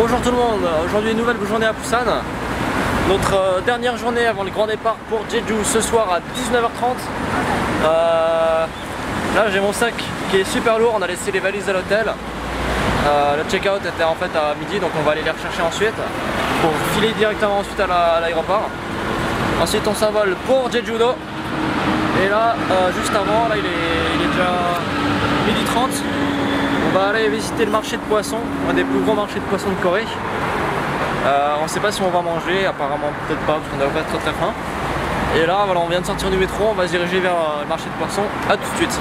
Bonjour tout le monde, aujourd'hui une nouvelle journée à Busan. Notre dernière journée avant le grand départ pour Jeju ce soir à 19h30. Là j'ai mon sac qui est super lourd, on a laissé les valises à l'hôtel. Le check-out était en fait à midi, donc on va aller les rechercher ensuite pour filer directement ensuite à l'aéroport. Ensuite on s'envole pour Jeju-do. Et là, juste avant, là il est déjà 12h30. On va aller visiter le marché de poissons, un des plus gros marchés de poissons de Corée. On ne sait pas si on va manger, apparemment peut-être pas parce qu'on n'a pas très faim. Et là voilà, on vient de sortir du métro, on va se diriger vers le marché de poissons. A tout de suite.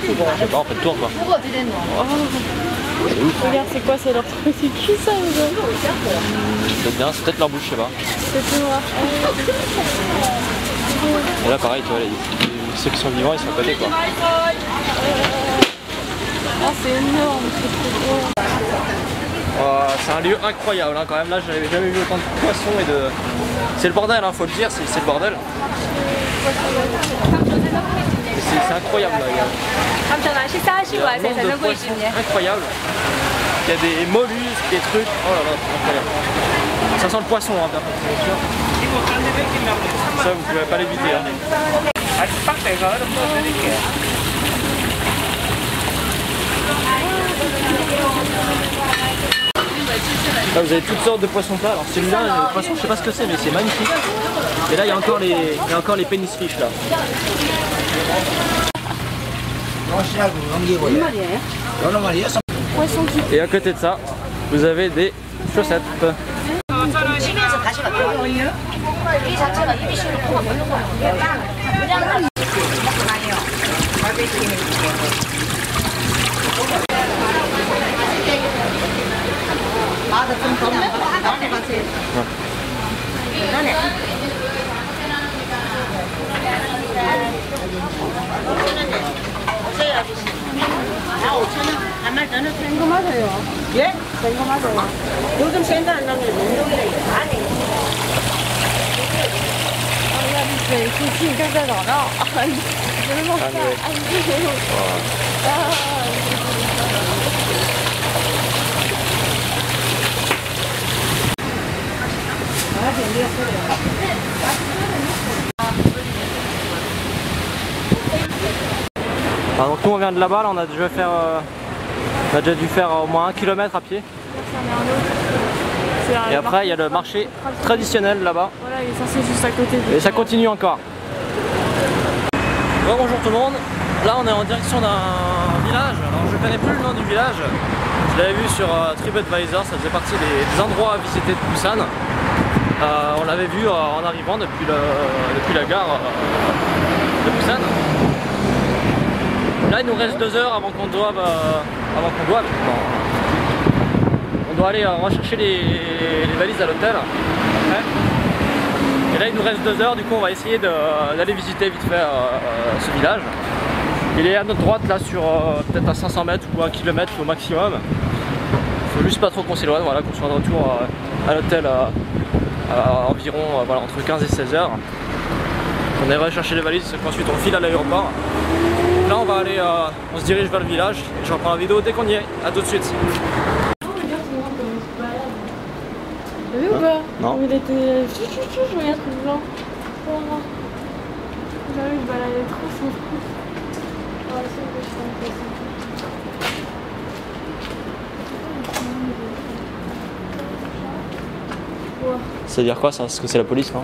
Je sais pas, on fait le tour quoi. Regarde, c'est quoi? C'est leur truc, c'est qui ça? C'est bien, c'est peut-être leur bouche, je sais pas. C'est tout noir. Et là pareil, tu vois, ceux qui sont vivants ils sont à côté quoi. Ah, c'est énorme, c'est trop gros. C'est un lieu incroyable hein, quand même, là j'avais jamais vu autant de poissons et de... C'est le bordel, hein, faut le dire, c'est le bordel. C'est incroyable là, il y a un nombre de poissons incroyable. Il y a des mollusques, des trucs, oh là là, c'est incroyable. Ça sent le poisson hein, bien sûr. Ça vous pouvez pas l'éviter hein. Là vous avez toutes sortes de poissons plats. Alors celui-là, le poisson je sais pas ce que c'est mais c'est magnifique. Et là il y a encore les pénis fish là. Et à côté de ça, vous avez des chaussettes. 이거 맞아요. 예? 이거 맞아요. 요즘 센터 안 나오는 농동이래. 아니. c'est que ça dans là. Donc nous on vient de là-bas, là, on a déjà dû faire au moins 1 km à pied. Et après il y a le marché traditionnel là-bas. Voilà, il est censé juste à côté. Et ça continue encore. Bon, bonjour tout le monde. Là on est en direction d'un village. Alors je connais plus le nom du village. Je l'avais vu sur TripAdvisor, ça faisait partie des endroits à visiter de Busan. On l'avait vu en arrivant depuis la gare de Busan. Là il nous reste 2 heures avant qu'on doive, on doit aller rechercher les valises à l'hôtel. Et là il nous reste 2 heures, du coup on va essayer d'aller visiter vite fait ce village. Il est à notre droite là sur peut-être à 500 mètres ou 1 km au maximum. Il faut juste pas trop qu'on s'éloigne, voilà, qu'on soit de retour à l'hôtel à environ voilà, entre 15 et 16 heures. On ira chercher les valises, ensuite on file à l'aéroport. Là on va aller, on se dirige vers le village et je reprends la vidéo dès qu'on y est. A tout de suite. T'as vu ou pas? Non. Il était... Je regarde le blanc. J'arrive, je baladais trop, c'est fou. Ça veut dire quoi ça? Est-ce que c'est la police non?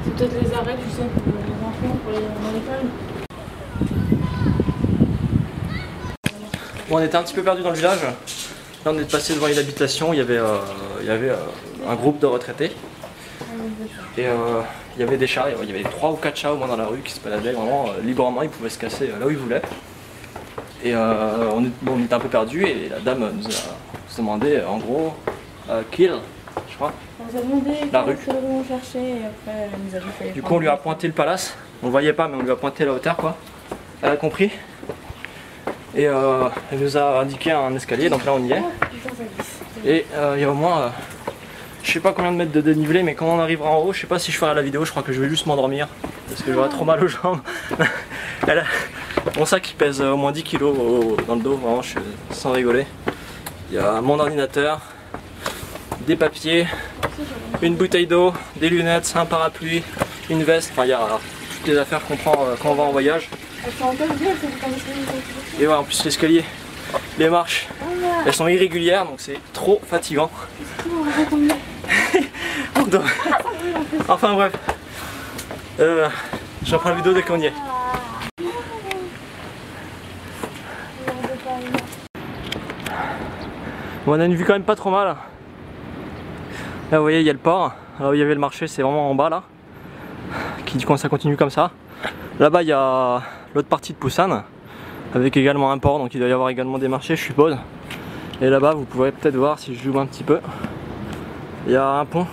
C'est peut-être les arrêts, tu sais, pour les enfants, pour les dans l'école. Bon, on était un petit peu perdu dans le village. Là on est passé devant une habitation, il y avait un groupe de retraités. Et il y avait des chats, il y avait 3 ou 4 chats au moins dans la rue qui se baladaient vraiment librement, ils pouvaient se casser là où ils voulaient. Et on était un peu perdu et la dame nous a demandé en gros kill, je crois. On nous a demandé La rue. quelle rue on cherchait et après elle nous a dit qu'il fallait Du coup on lui a pointé le palace, on le voyait pas mais on lui a pointé la hauteur quoi. Elle a compris. Et elle nous a indiqué un escalier, donc là on y est. Et il y a au moins, je sais pas combien de mètres de dénivelé, mais quand on arrivera en haut, je sais pas si je ferai la vidéo, je crois que je vais juste m'endormir. Parce que j'aurai trop mal aux jambes. Mon sac il pèse au moins 10 kg dans le dos, vraiment je suis sans rigoler. Il y a mon ordinateur, des papiers, une bouteille d'eau, des lunettes, un parapluie, une veste, enfin il y a toutes les affaires qu'on prend quand on va en voyage. Et ouais, en plus l'escalier, les marches, elles sont irrégulières donc c'est trop fatigant. Enfin bref, je reprends la vidéo dès qu'on y est. Bon, on a une vue quand même pas trop mal. Là vous voyez il y a le port, là où il y avait le marché c'est vraiment en bas là. Qui quand ça continue comme ça. Là-bas il y a l'autre partie de Busan avec également un port donc il doit y avoir également des marchés je suppose. Et là-bas vous pourrez peut-être voir si je zoome un petit peu. Il y a un pont.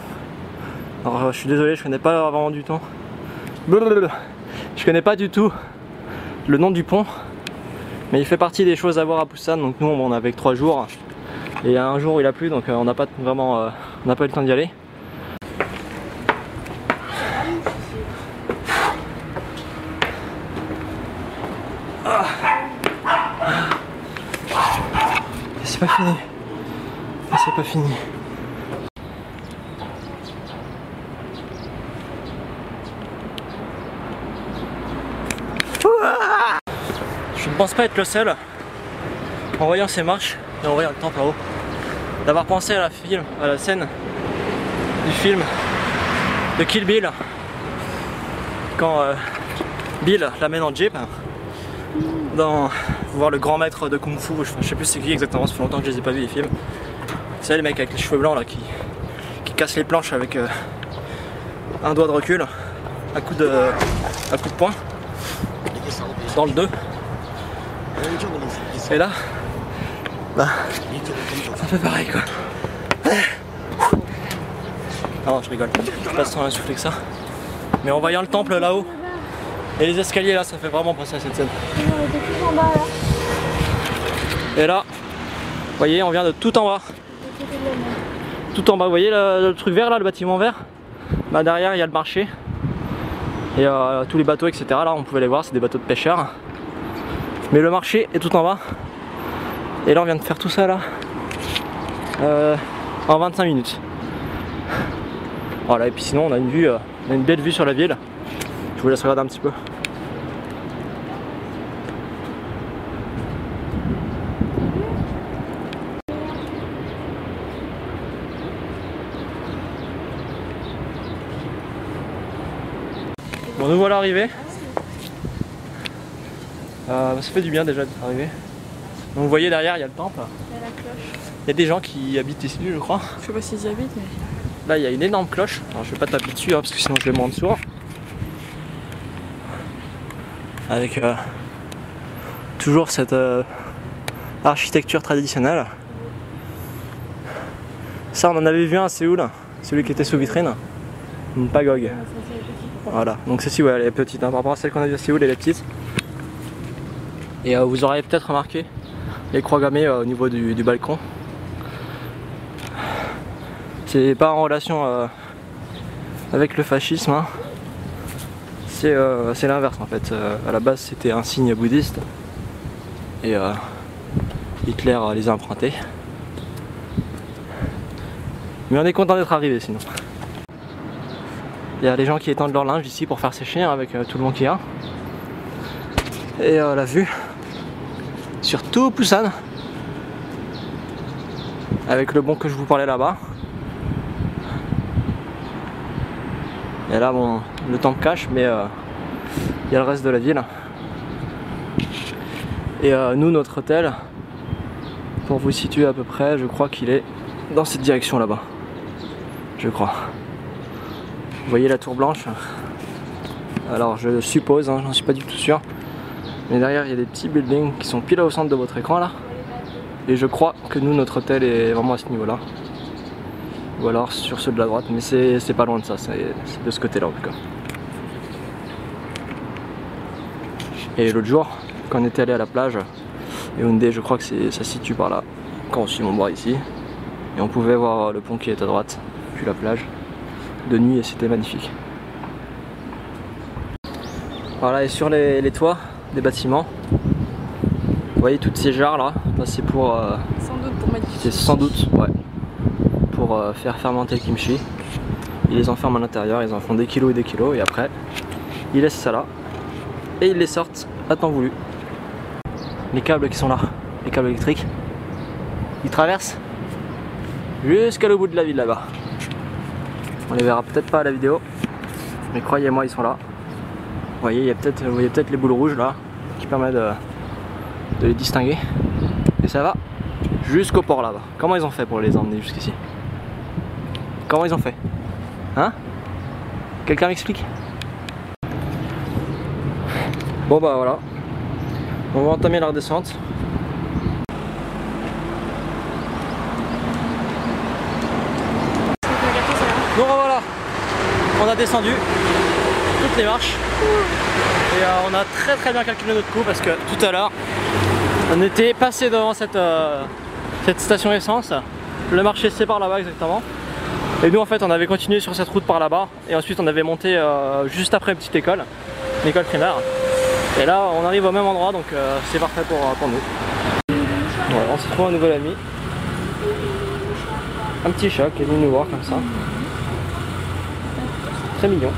Alors je suis désolé je connais pas vraiment du tout. Je connais pas du tout le nom du pont. Mais il fait partie des choses à voir à Busan donc nous on est avec 3 jours. Et un jour il a plu donc on n'a pas vraiment on n'a pas eu le temps d'y aller. C'est pas fini. C'est pas fini. Je ne pense pas être le seul en voyant ces marches et en voyant le temple là-haut d'avoir pensé à la scène du film de Kill Bill quand Bill l'amène en jeep dans voir le grand maître de Kung Fu, je sais plus c'est qui exactement, ça fait longtemps que je les ai pas vus les films. C'est les mecs avec les cheveux blancs là qui cassent les planches avec un doigt de recul, un coup de poing dans le 2. Et là, bah, ça fait pareil quoi. Non, je rigole, je passe sans insuffler que ça. Mais en voyant le temple là-haut et les escaliers là, ça fait vraiment penser à cette scène. Et là, vous voyez, on vient de tout en bas. Tout en bas, vous voyez le truc vert là, le bâtiment vert. Bah derrière il y a le marché. Et tous les bateaux etc. Là on pouvait les voir, c'est des bateaux de pêcheurs. Mais le marché est tout en bas. Et là on vient de faire tout ça là en 25 minutes. Voilà, et puis sinon on a une vue, on a une belle vue sur la ville. Je vous laisse regarder un petit peu. Bon, nous voilà arrivés. Ça fait du bien déjà d'être arrivé. Donc vous voyez derrière il y a le temple. Il y a la cloche. Il y a des gens qui habitent ici je crois. Je sais pas s'ils y habitent mais... Là il y a une énorme cloche. Alors je vais pas taper dessus hein, parce que sinon je vais m'en dessous. Avec toujours cette architecture traditionnelle. Ça on en avait vu un à Séoul, celui qui était sous vitrine. Une pagode. Voilà, donc celle-ci ouais, elle est petite hein, par rapport à celle qu'on a vue à Séoul, elle est petite. Et vous aurez peut-être remarqué les croix gammées au niveau du balcon. C'est pas en relation avec le fascisme, hein. C'est l'inverse en fait. À la base c'était un signe bouddhiste et Hitler les a empruntés. Mais on est content d'être arrivé sinon. Il y a les gens qui étendent leur linge ici pour faire sécher avec tout le monde qu'il y a. Et la vue sur tout Busan avec le pont que je vous parlais là-bas. Et là bon, le temple cache mais il y a le reste de la ville. Et nous notre hôtel, pour vous situer à peu près, je crois qu'il est dans cette direction là-bas. Je crois. Vous voyez la tour blanche? Alors je suppose, hein, j'en suis pas du tout sûr. Mais derrière il y a des petits buildings qui sont pile au centre de votre écran là. Et je crois que nous notre hôtel est vraiment à ce niveau là. ou alors sur ceux de la droite, mais c'est pas loin de ça, c'est de ce côté là en tout cas. Et l'autre jour, quand on était allé à la plage, Yaoundé, je crois que ça se situe par là, quand on suit mon bras ici, et on pouvait voir le pont qui est à droite, puis la plage, de nuit, et c'était magnifique. Voilà, et sur les toits des bâtiments, vous voyez toutes ces jarres là, c'est pour... sans doute pour mettre... C'est sans doute, ouais, pour faire fermenter le kimchi. Ils les enferment à l'intérieur, ils en font des kilos et des kilos, et après, ils laissent ça là, et ils les sortent à temps voulu. Les câbles qui sont là, les câbles électriques, ils traversent jusqu'à l'au bout de la ville là-bas. On les verra peut-être pas à la vidéo, mais croyez-moi, ils sont là. Vous voyez, vous voyez peut-être les boules rouges là, qui permettent de les distinguer. Et ça va jusqu'au port là-bas. Comment ils ont fait pour les emmener jusqu'ici? Comment ils ont fait? Hein? Quelqu'un m'explique? Bon bah voilà. On va entamer la redescente. Donc voilà, on a descendu toutes les marches et on a très bien calculé notre coup parce que tout à l'heure on était passé devant cette station essence. Le marché c'est par là-bas exactement. Et nous en fait on avait continué sur cette route par là-bas et ensuite on avait monté juste après une petite école, une école primaire. Et là on arrive au même endroit donc c'est parfait pour nous. Voilà, on s'est trouvé un nouvel ami. Un petit chat qui est venu nous voir comme ça. Très mignon.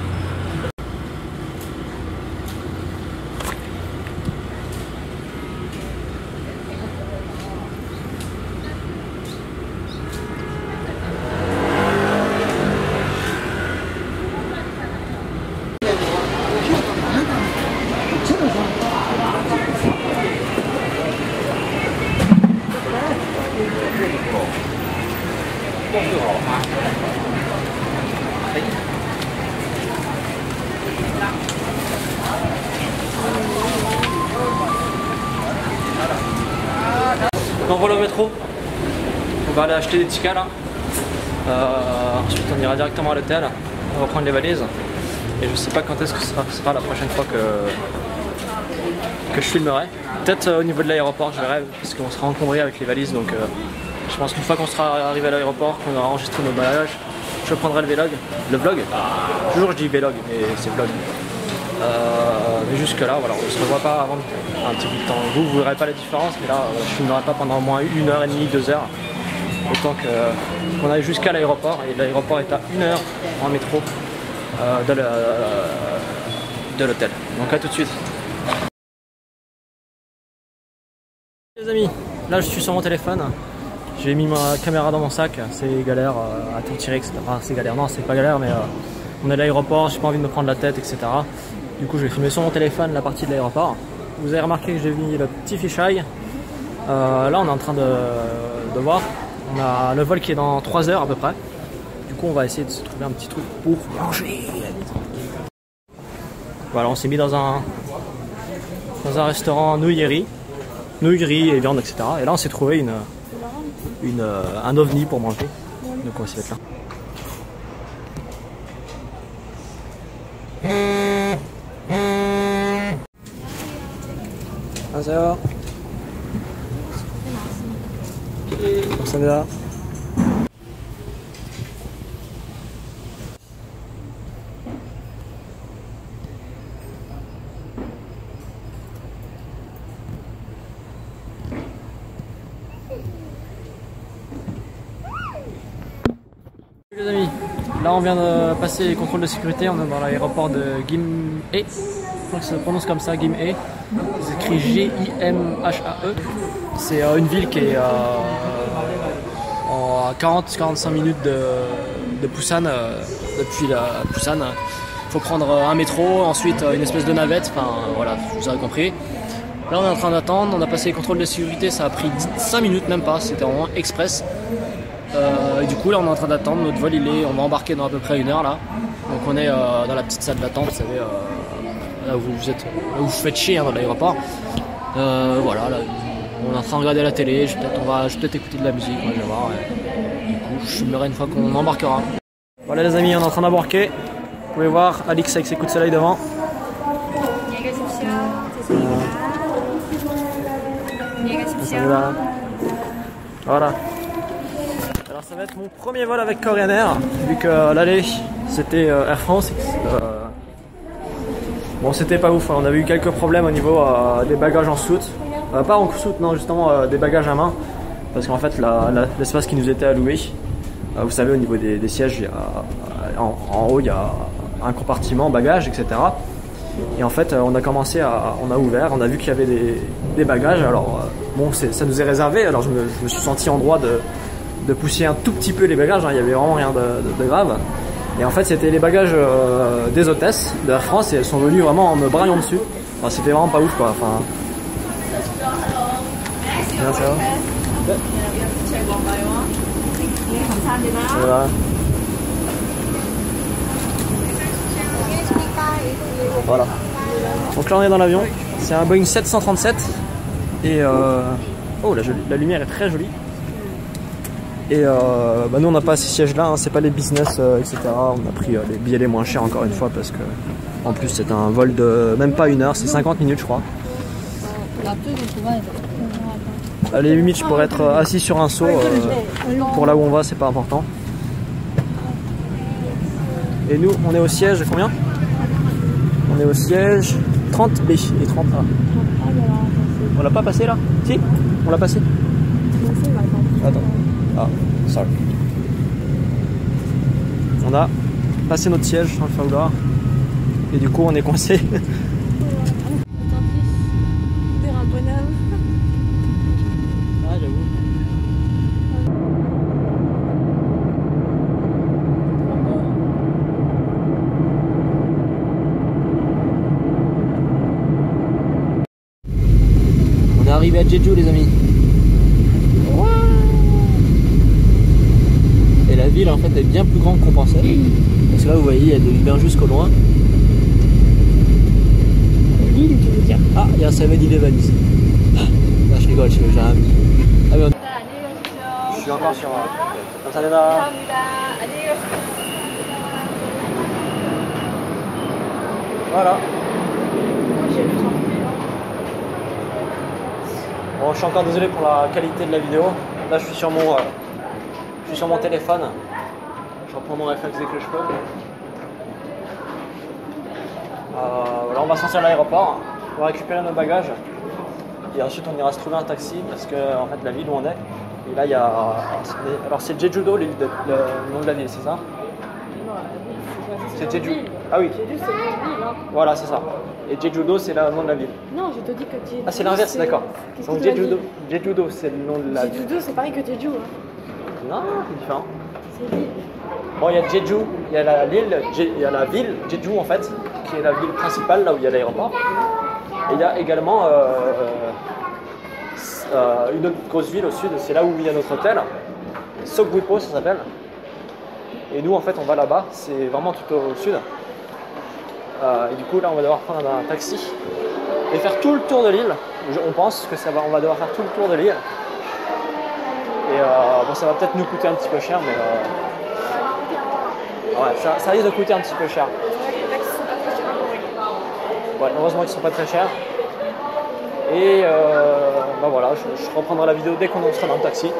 Donc voilà au métro, on va aller acheter des tickets là, ensuite on ira directement à l'hôtel, on va prendre les valises et je sais pas quand est-ce que ce sera la prochaine fois que je filmerai. Peut-être au niveau de l'aéroport je verrai parce qu'on sera encombré avec les valises donc je pense qu'une fois qu'on sera arrivé à l'aéroport, qu'on aura enregistré nos bagages, je prendrai le vlog, toujours je dis vlog mais c'est vlog. Mais jusque là voilà, on ne se revoit pas avant un petit bout de temps. Vous ne verrez pas la différence mais là je ne filmerai pas pendant au moins 1h30, 2 heures. Autant qu'on aille jusqu'à l'aéroport et l'aéroport est à 1 heure en métro de l'hôtel. Donc à tout de suite. Les amis, là je suis sur mon téléphone. J'ai mis ma caméra dans mon sac, c'est galère à tout tirer, etc. Enfin, c'est galère, non c'est pas galère mais on est à l'aéroport, j'ai pas envie de me prendre la tête, etc. Du coup je vais filmer sur mon téléphone la partie de l'aéroport. Vous avez remarqué que j'ai mis le petit fisheye. Là on est en train de voir. On a le vol qui est dans 3 heures à peu près. Du coup on va essayer de se trouver un petit truc pour manger. Voilà, on s'est mis dans un restaurant nouillerie et viande, etc. Et là on s'est trouvé un ovni pour manger. Donc on va essayer d'être là. 안녕하세요. 감사합니다. Les amis, là on vient de passer les contrôles de sécurité, on est dans l'aéroport de Gimhae. Je crois que ça se prononce comme ça, Gimhae. C'est écrit G-I-M-H-A-E. C'est une ville qui est à 40-45 minutes de Busan. Depuis la Busan, il faut prendre un métro, ensuite une espèce de navette. Enfin voilà, vous avez compris. Là on est en train d'attendre, on a passé les contrôles de sécurité, ça a pris 5 minutes même pas, c'était vraiment express. Et du coup là on est en train d'attendre, notre vol on va embarquer dans à peu près 1 heure là. Donc on est dans la petite salle d'attente, vous savez, là où vous faites chier hein, dans l'aéroport. Voilà, là, On est en train de regarder la télé, je vais peut-être écouter de la musique, je vais voir. Du coup, je filmerai une fois qu'on embarquera. Voilà les amis, on est en train d'embarquer. Vous pouvez voir Alix avec ses coups de soleil devant. Voilà. Alors ça va être mon premier vol avec Korean Air, vu que l'aller c'était Air France. Bon, c'était pas ouf, on avait eu quelques problèmes au niveau des bagages en soute. Pas en soute, non, justement des bagages à main. Parce qu'en fait, l'espace qui nous était alloué, vous savez, au niveau des sièges, en haut, il y a un compartiment bagages, etc. Et en fait, on a ouvert, on a vu qu'il y avait des bagages. Alors, bon, ça nous est réservé. Alors, je me suis senti en droit de pousser un tout petit peu les bagages. Hein, il n'y avait vraiment rien de grave. Et en fait, c'était les bagages des hôtesses de Air France et elles sont venues vraiment en me braillant dessus. Enfin, c'était vraiment pas ouf, quoi. Enfin, bien, ça va. Voilà. Voilà. Donc là on est dans l'avion, c'est un Boeing 737 et oh la lumière est très jolie. Et nous on n'a pas ces sièges là, hein, c'est pas les business etc. On a pris les billets les moins chers encore une fois parce que en plus c'est un vol de même pas 1 heure, c'est 50 minutes je crois. À la limite je pourrais être assis sur un seau, pour là où on va c'est pas important. Et nous on est au siège combien? On est au siège 30B et 30A. On l'a pas passé là? Si? On l'a passé? Attends. Ah, sorry. On a passé notre siège sans le faire vouloir. Et du coup on est coincé. Ah j'avoue. On est arrivé à Jeju les amis. Et la ville en fait est bien plus grande qu'on pensait. Parce que là vous voyez il y a des lumières jusqu'au loin. L'île tu veux dire? Ah il y a un 7-Eleven ici. Là je rigole, j'ai un ami. Ah, mais je suis encore sur 감사합니다. Voilà. Bon, je suis encore désolé pour la qualité de la vidéo. Là, je suis sur mon téléphone. Je reprends mon réflexe dès que je peux. Voilà, on va sortir de l'aéroport. On va récupérer nos bagages. Et ensuite, on ira se trouver un taxi parce que, en fait, la ville où on est. Et là, il y a. Alors, c'est Jeju-do, le nom de la ville, c'est ça? C'est Jeju. Ah oui. Jeju, c'est le nom de l'île. Hein. Voilà, c'est ça. Et Jeju-do, c'est le nom de la ville. Non, je te dis que Jeju. Ah, c'est l'inverse, d'accord. Donc Jeju-do, c'est le nom de la ville. Jeju-do, c'est pareil que Jeju. Hein. Non, c'est différent. C'est l'île. Bon, il y a Jeju, il y a la ville Jeju en fait, qui est la ville principale, là où il y a l'aéroport. Et il y a également une autre grosse ville au sud, c'est là où il y a notre hôtel. Sogwipo, ça s'appelle. Et nous, en fait, on va là-bas, c'est vraiment tout au sud. Et du coup, là, on va devoir prendre un taxi et faire tout le tour de l'île. On pense que on va devoir faire tout le tour de l'île. Et bon, ça va peut-être nous coûter un petit peu cher, mais ouais, ça risque de coûter un petit peu cher. Ouais, heureusement qu'ils sont pas très chers. Et bah voilà, je reprendrai la vidéo dès qu'on sera dans le taxi.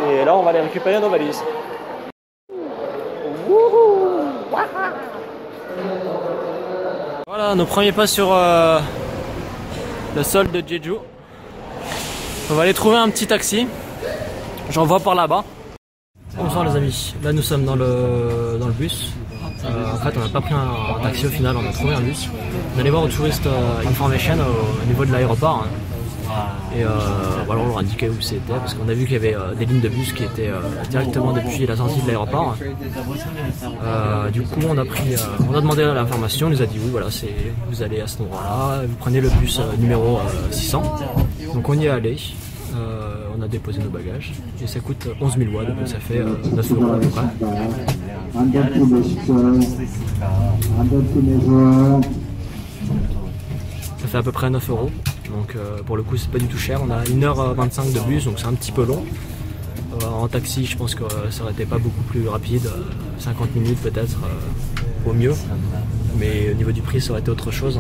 Et là, on va aller récupérer nos valises. Voilà, nos premiers pas sur le sol de Jeju. On va aller trouver un petit taxi. J'en vois par là-bas. Bonsoir les amis, là nous sommes dans le bus. En fait on n'a pas pris un taxi au final, on a trouvé un bus. On allait voir au Tourist Information au niveau de l'aéroport. Et voilà, on leur indiquait où c'était parce qu'on a vu qu'il y avait des lignes de bus qui étaient directement depuis la sortie de l'aéroport. Du coup on a demandé l'information, on nous a dit oui voilà, vous allez à cet endroit-là, vous prenez le bus numéro 600. Donc on y est allé. On a déposé nos bagages et ça coûte 11 000 won, donc ça fait 9 € à peu près. Ça fait à peu près 9 €. Donc pour le coup c'est pas du tout cher, on a 1h25 de bus donc c'est un petit peu long. En taxi je pense que ça aurait été pas beaucoup plus rapide, 50 minutes peut-être au mieux. Mais au niveau du prix ça aurait été autre chose.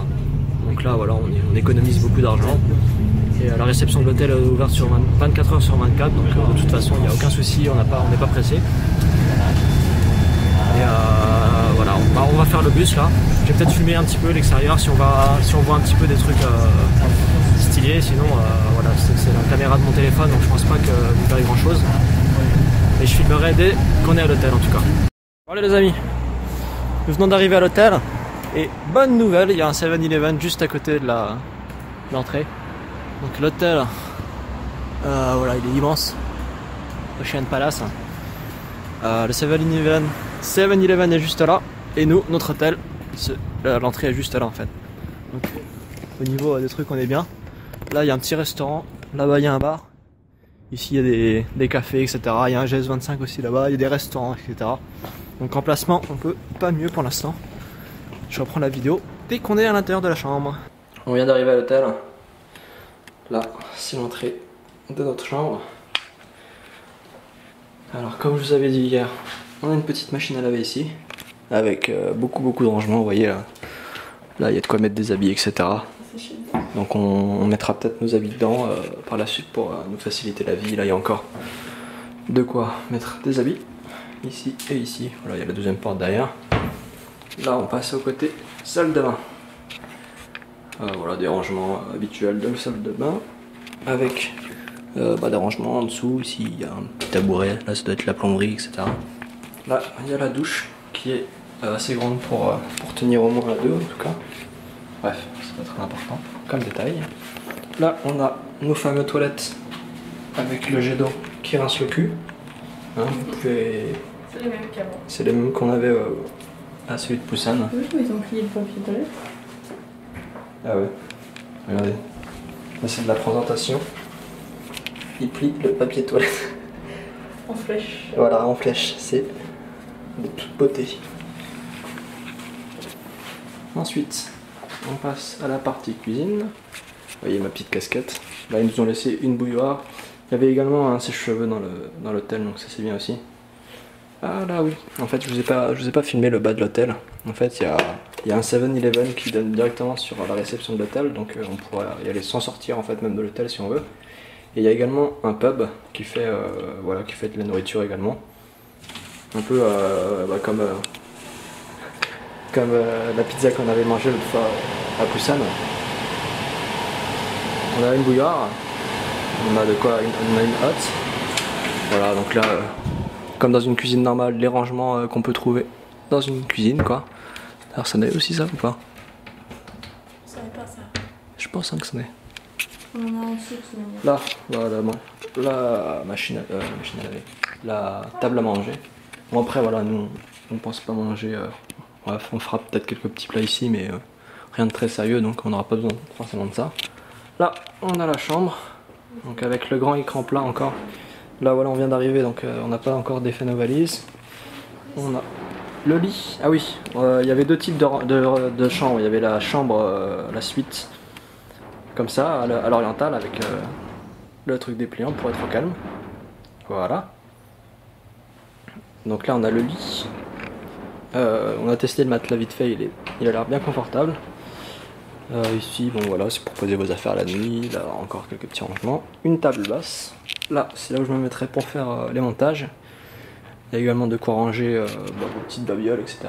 Donc là voilà on économise beaucoup d'argent. Et la réception de l'hôtel est ouverte sur 24 heures sur 24, donc de toute façon il n'y a aucun souci, on n'est pas pressé. Et voilà, on va faire le bus là. Je vais peut-être filmer un petit peu l'extérieur si on voit un petit peu des trucs stylés, sinon voilà, c'est la caméra de mon téléphone donc je pense pas que vous verrez grand chose. Et je filmerai dès qu'on est à l'hôtel en tout cas. Bon, allez les amis, nous venons d'arriver à l'hôtel et bonne nouvelle, il y a un 7-Eleven juste à côté de l'entrée. Donc l'hôtel, voilà, il est immense, Ocean Palace. Le 7-Eleven est juste là, et nous, notre hôtel, l'entrée est juste là en fait. Donc au niveau des trucs, on est bien. Là, il y a un petit restaurant, là-bas il y a un bar, ici il y a des cafés, etc. Il y a un GS25 aussi là-bas, il y a des restaurants, etc. Donc emplacement, on peut pas mieux pour l'instant. Je reprends la vidéo dès qu'on est à l'intérieur de la chambre. On vient d'arriver à l'hôtel. Là, c'est l'entrée de notre chambre. Alors, comme je vous avais dit hier, on a une petite machine à laver ici, avec beaucoup de rangements, vous voyez là. Là, il y a de quoi mettre des habits, etc. Donc on mettra peut-être nos habits dedans par la suite pour nous faciliter la vie. Là, il y a encore de quoi mettre des habits, ici et ici. Voilà, il y a la deuxième porte derrière. Là, on passe au côté salle de bain. Voilà, des rangements habituels de la salle de bain avec des rangements en dessous. Ici il y a un petit tabouret, là ça doit être la plomberie, etc. Là il y a la douche qui est assez grande pour tenir au moins à deux en tout cas. Bref, c'est pas très important comme détail. Là on a nos fameuses toilettes avec le jet d'eau qui rince le cul. Hein, vous pouvez... C'est les mêmes qu'avant. C'est les mêmes qu'on avait à celui de Busan. Oui, mais ils ont plié le papier toilette. Ah ouais, regardez, là c'est de la présentation. Il plie le papier toilette. En flèche. Voilà, en flèche, c'est de toute beauté. Ensuite, on passe à la partie cuisine. Vous voyez ma petite casquette. Là ils nous ont laissé une bouilloire. Il y avait également un sèche-cheveux dans l'hôtel, donc ça c'est bien aussi. Ah là oui, en fait je vous ai pas filmé le bas de l'hôtel. En fait il y a un 7-Eleven qui donne directement sur la réception de l'hôtel, donc on pourra y aller sans sortir en fait même de l'hôtel si on veut. Et il y a également un pub qui fait voilà, qui fait de la nourriture également. Un peu comme la pizza qu'on avait mangée l'autre fois à Busan. On a une bouilloire, on a de quoi, on a une hotte. Voilà, donc là comme dans une cuisine normale, les rangements qu'on peut trouver dans une cuisine quoi. Alors ça n'est aussi ça ou pas? Je savais pas ça. Je pense que ça n'est. On en a en dessous, Là, voilà, la machine à laver, la table à manger. Bon après voilà, nous on pense pas manger, bref, on fera peut-être quelques petits plats ici mais rien de très sérieux donc on n'aura pas besoin forcément de ça. Là on a la chambre, donc avec le grand écran plat encore. Là voilà on vient d'arriver donc on n'a pas encore défait nos valises. On a le lit, ah oui, il y avait deux types de chambres, il y avait la chambre, la suite comme ça à l'orientale avec le truc dépliant pour être au calme. Voilà. Donc là on a le lit. On a testé le matelas vite fait, il a l'air bien confortable. Ici bon voilà, c'est pour poser vos affaires la nuit. Là encore quelques petits rangements. Une table basse. Là c'est là où je me mettrai pour faire les montages. Il y a également de quoi ranger vos petites babioles, etc.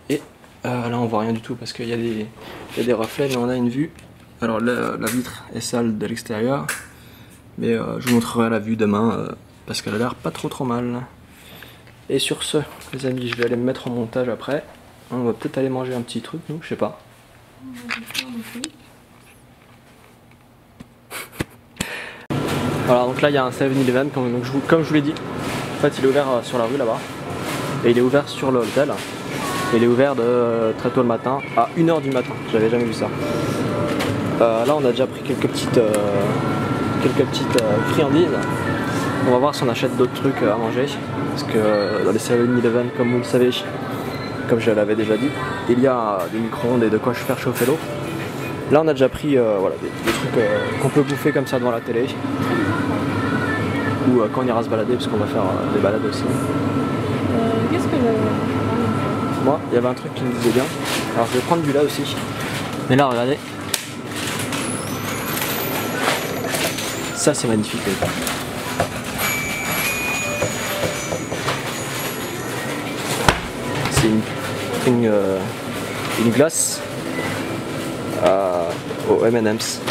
Et là on voit rien du tout parce qu'il y a des reflets mais on a une vue. Alors la vitre est sale de l'extérieur, mais je vous montrerai la vue demain parce qu'elle a l'air pas trop mal. Et sur ce, les amis, je vais aller me mettre en montage après. On va peut-être aller manger un petit truc, nous, je sais pas. Voilà, donc là il y a un 7-Eleven, comme je vous l'ai dit. En fait, il est ouvert sur la rue là-bas, et il est ouvert sur l'hôtel. Il est ouvert de très tôt le matin à 1h du matin. J'avais jamais vu ça. Là on a déjà pris quelques petites friandises. On va voir si on achète d'autres trucs à manger. Parce que dans les 7-Eleven, comme vous le savez, comme je l'avais déjà dit, il y a des micro-ondes et de quoi faire chauffer l'eau. Là on a déjà pris voilà, des trucs qu'on peut bouffer comme ça devant la télé. Ou quand on ira se balader, parce qu'on va faire des balades aussi. Qu'est-ce que Moi, il y avait un truc qui me disait bien. Alors je vais prendre du lait aussi. Mais là, regardez. Ça, c'est magnifique. C'est une glace au M&M's.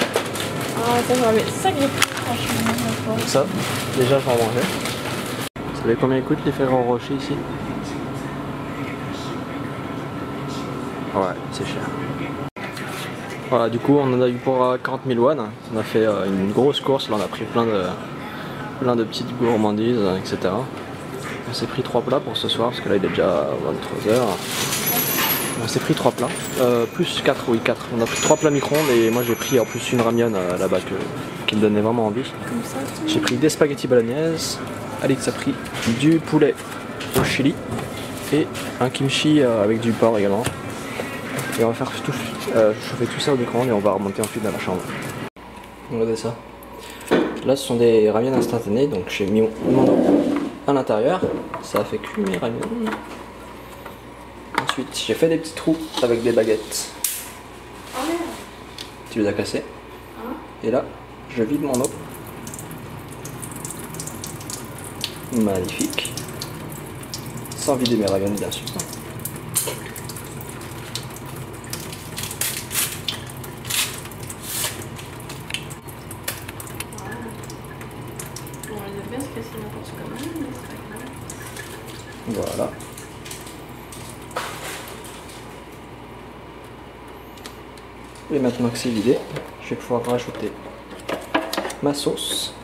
Ah, ça, c'est ça que j'ai pris, franchement. Ça, déjà, je vais en manger. Vous savez combien coûtent les Ferrero Rocher ici? Ouais, c'est cher. Voilà, du coup, on en a eu pour 40 000 won. On a fait une grosse course. Là, on a pris plein de petites gourmandises, etc. On s'est pris 3 plats pour ce soir, parce que là, il est déjà 23 h. On s'est pris 3 plats. Plus 4, oui, 4. On a pris 3 plats micro-ondes et moi, j'ai pris en plus une ramen là-bas qui me donnait vraiment envie. J'ai pris des spaghettis bolognaise. Alix a pris du poulet au chili et un kimchi avec du porc également. Et on va faire chauffer tout ça au micro-ondes et on va remonter ensuite dans la chambre. Regardez ça. Là ce sont des ramen instantanés, donc j'ai mis mon eau à l'intérieur. Ça a fait cuire mes ramen. Ensuite j'ai fait des petits trous avec des baguettes. Tu les as cassés. Et là je vide mon eau. Magnifique. Sans vider mes ramen bien sûr. Voilà. Et maintenant que c'est vidé, je vais pouvoir rajouter ma sauce.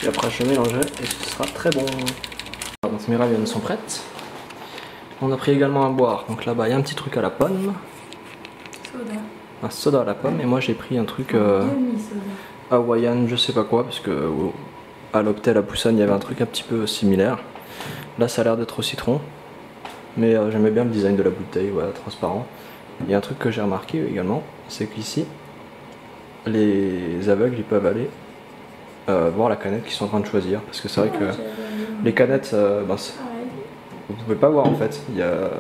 Et après je mélangerai et ce sera très bon. Donc mes ravioles sont prêtes. On a pris également à boire. Donc là-bas il y a un petit truc à la pomme. Soda. Un soda à la pomme. Et moi j'ai pris un truc hawaïan, je sais pas quoi, parce que à l'Optel à Busan il y avait un truc un petit peu similaire. Là ça a l'air d'être au citron. Mais j'aimais bien le design de la bouteille, voilà, transparent. Il y a un truc que j'ai remarqué également, c'est qu'ici les aveugles ils peuvent aller voir la canette qu'ils sont en train de choisir, parce que c'est vrai que les canettes, vous pouvez pas voir en fait. Il y a,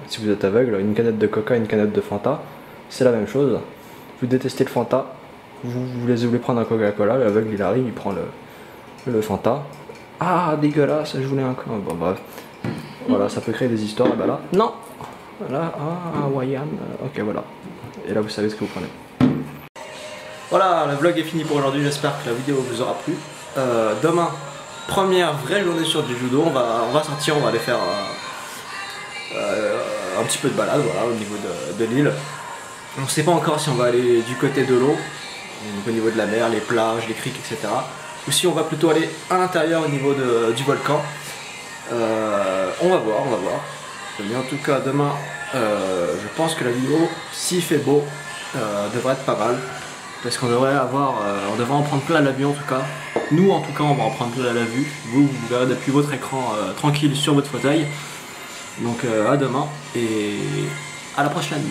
si vous êtes aveugle, une canette de Coca et une canette de Fanta, c'est la même chose. Vous détestez le Fanta, vous voulez prendre un Coca-Cola, l'aveugle il arrive, il prend le Fanta. Ah dégueulasse, je voulais un... Bon bref, voilà, ça peut créer des histoires, et bah là, non. Là, ah, hawaïan, ok voilà. Et là vous savez ce que vous prenez. Voilà, le vlog est fini pour aujourd'hui, j'espère que la vidéo vous aura plu. Demain, première vraie journée sur du judo, on va sortir, on va aller faire un petit peu de balade voilà, au niveau de l'île. On ne sait pas encore si on va aller du côté de l'eau, au niveau de la mer, les plages, les criques, etc. Ou si on va plutôt aller à l'intérieur au niveau du volcan. On va voir. Mais en tout cas, demain, je pense que la vidéo, s'il fait beau, devrait être pas mal. Parce qu'on devrait on devrait en prendre plein la vue en tout cas. Nous en tout cas on va en prendre plein la vue. Vous verrez depuis votre écran tranquille sur votre fauteuil. Donc à demain et à la prochaine.